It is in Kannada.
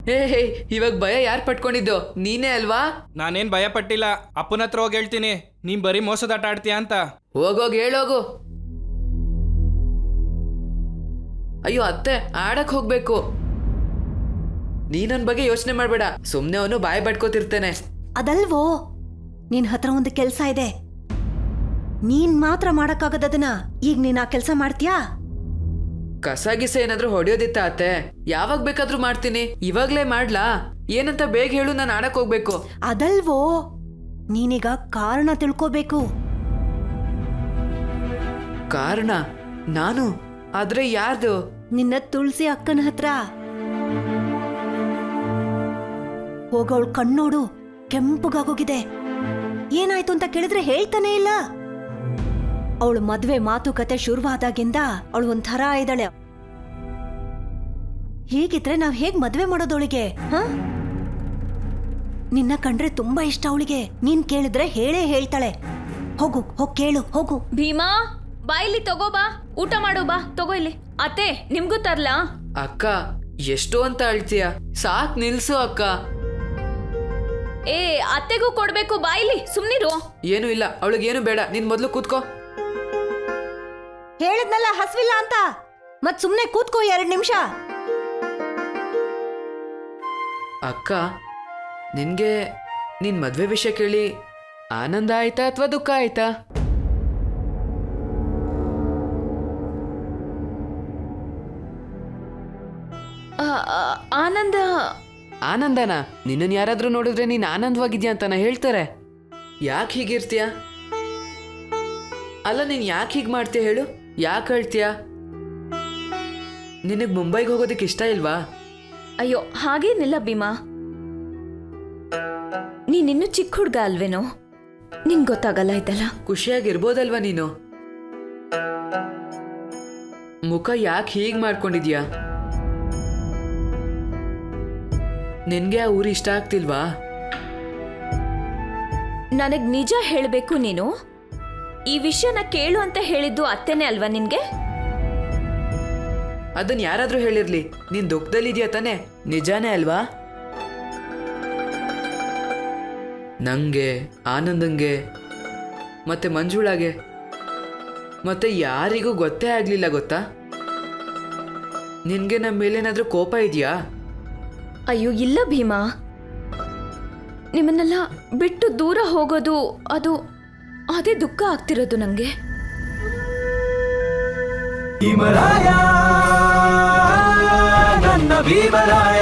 ಹೇ ಇವಾಗ ಭಯ ಯಾರು ಪಟ್ಕೊಂಡಿದ್ದು? ನೀನೇ ಅಲ್ವಾ? ನಾನೇನ್ ಭಯ ಪಟ್ಟಿಲ್ಲ. ಅಪ್ಪನ ಹತ್ರ ಹೋಗಿ ಹೇಳ್ತೀನಿ ನೀನ್ ಬರೀ ಮೋಸದಾಟ ಆಡ್ತೀಯ ಅಂತ. ಹೋಗೋಗಿ ಹೇಳೋಗು. ಅಯ್ಯೋ ಅತ್ತೆ, ಆಡಕ್ ಹೋಗ್ಬೇಕು. ನೀ ನನ್ ಬಗ್ಗೆ ಯೋಚನೆ ಮಾಡ್ಬೇಡ, ಸುಮ್ನೆ ಅವನು ಬಾಯಿ ಬಡ್ಕೋತಿರ್ತೇನೆ. ಅದಲ್ವೋ, ನಿನ್ ಹತ್ರ ಒಂದು ಕೆಲ್ಸ ಇದೆ, ನೀನ್ ಮಾತ್ರ ಮಾಡಕ್ಕಾಗದದನ್ನ. ಈಗ ನೀನ್ ಆ ಕೆಲ್ಸ ಮಾಡ್ತೀಯಾ? ಕಸ ಗಿಸ ಏನಾದ್ರೂ ಹೊಡೆಯೋದಿತ್ತ ಅತ್ತೆ? ಯಾವಾಗ ಬೇಕಾದ್ರೂ ಮಾಡ್ತೀನಿ. ಇವಾಗ್ಲೇ ಮಾಡ್ಲಾ? ಏನಂತ ಬೇಗ ಹೇಳು, ನಾನು ಆಡಕ್ ಹೋಗ್ಬೇಕು. ಅದಲ್ವೋ, ನೀನೀಗ ಕಾರಣ ತಿಳ್ಕೋಬೇಕು. ಕಾರಣ? ನಾನು? ಆದ್ರೆ ಯಾರ್ದು? ನಿನ್ನ ತುಳಸಿ ಅಕ್ಕನ ಹತ್ರ ಹೋಗೋಳ್ ಕಣ್ಣೋಡು ಕೆಂಪುಗಾಗೋಗಿದೆ. ಏನಾಯ್ತು ಅಂತ ಕೇಳಿದ್ರೆ ಹೇಳ್ತಾನೆ ಇಲ್ಲ. ಅವಳು ಮದ್ವೆ ಮಾತುಕತೆ ಶುರುವಾದಾಗಿಂದ ಅವಳು ಒಂಥರ ಇದ್ದಾಳೆ. ಹೀಗಿದ್ರೆ ನಾವ್ ಹೇಗ್ ಮದ್ವೆ ಮಾಡೋದವಳಿಗೆ? ನಿನ್ನ ಕಂಡ್ರೆ ತುಂಬಾ ಇಷ್ಟ ಅವಳಿಗೆ. ನೀನ್ ಕೇಳಿದ್ರೆ ಹೇಳೇ ಹೇಳ್ತಾಳೆ. ಹೋಗು, ಹೋಗ್ ಕೇಳು, ಹೋಗು. ಭೀಮಾ, ಬಾ ಇಲ್ಲಿ, ತಗೋ ಬಾ, ಊಟ ಮಾಡು, ಬಾ ತಗೋ ಇಲ್ಲಿ. ಅತ್ತೆ, ನಿಮ್ಗೂ ತರ್ಲಾ? ಅಕ್ಕ, ಎಷ್ಟು ಅಂತ ಅಳ್ತೀಯ? ಸಾಕ್ ನಿಲ್ಸು ಅಕ್ಕ. ಏ, ಅತ್ತೆಗೂ ಕೊಡ್ಬೇಕು, ಬಾ ಇಲ್ಲಿ, ಸುಮ್ನಿರು. ಏನು ಇಲ್ಲ, ಅವಳಿಗೇನು ಬೇಡ, ನೀನ್ ಮೊದ್ಲು ಕೂತ್ಕೋ. ಹೇಳಿದ್ನಲ್ಲ ಹಸ್ವಿಲ್ಲ ಅಂತ, ಮತ್ ಸುಮ್ನೆ ಕೂತ್ಕೋ 2 ನಿಮಿಷ. ಅಕ್ಕ, ನಿನ್ಗೆ ನಿನ್ ಮದ್ವೆ ವಿಷಯ ಕೇಳಿ ಆನಂದ ಆಯ್ತಾ ಅಥವಾ ದುಃಖ ಆಯ್ತಾ? ಆನಂದ. ಆನಂದನಾ? ನಿನ್ನನ್ ಯಾರಾದ್ರೂ ನೋಡಿದ್ರೆ ನೀನ್ ಆನಂದವಾಗಿದ್ಯಾ ಅಂತಾನ ಹೇಳ್ತಾರೆ. ಯಾಕೆ ಹೀಗಿರ್ತೀಯ? ಅಲ್ಲ, ನೀನ್ ಯಾಕೆ ಹೀಗ್ ಮಾಡ್ತೀಯ ಹೇಳು? ಯಾಕೆ ಹೇಳ್ತೀಯ? ನಿನಗ್ ಮುಂಬೈಗೆ ಹೋಗೋದಕ್ಕೆ ಇಷ್ಟ ಇಲ್ವಾ? ಅಯ್ಯೋ, ಹಾಗೇನಿಲ್ಲ ಭೀಮಾ. ನೀನಿನ್ನು ಚಿಕ್ಕ ಹುಡ್ಗ ಅಲ್ವೇನೋ, ನಿಂಗ್ ಗೊತ್ತಾಗಲ್ಲ ಇದೆಲ್ಲ. ಖುಷಿಯಾಗಿರ್ಬೋದಲ್ವಾ ನೀನು? ಮುಖ ಯಾಕೆ ಹೀಗ್ ಮಾಡ್ಕೊಂಡಿದ್ಯಾ? ನಿನ್ಗೆ ಆ ಊರು ಇಷ್ಟ ಆಗ್ತಿಲ್ವಾ? ನನಗ್ ನಿಜ ಹೇಳ್ಬೇಕು, ನೀನು ಈ ವಿಷಯನ ಕೇಳು ಅಂತ ಹೇಳಿದ್ದು ಅತ್ತೆನೇ ಅಲ್ವಾ ನಿನ್ಗೆ? ಅದನ್ ಯಾರಾದ್ರೂ ಹೇಳಿರ್ಲಿ, ನೀನ್ ದುಃಖದಲ್ಲಿದ್ಯಾ ತಾನೆ? ನಿಜಾನೇ ಅಲ್ವಾ? ನಂಗೆ, ಆನಂದಂಗೆ, ಮತ್ತೆ ಮಂಜುಳಾಗೆ, ಮತ್ತೆ ಯಾರಿಗೂ ಗೊತ್ತೇ ಆಗ್ಲಿಲ್ಲ ಗೊತ್ತಾ? ನಿನ್ಗೆ ನಮ್ಮ ಮೇಲೇನಾದ್ರೂ ಕೋಪ ಇದೆಯಾ? ಅಯ್ಯೋ ಇಲ್ಲ ಭೀಮಾ, ನಿಮ್ಮನ್ನೆಲ್ಲ ಬಿಟ್ಟು ದೂರ ಹೋಗೋದು ಅದೇ ದುಃಖ ಆಗ್ತಿರೋದು ನಂಗೆ. ಭೀಮರಾಯ, ನನ್ನ ಭೀಮರಾಯ.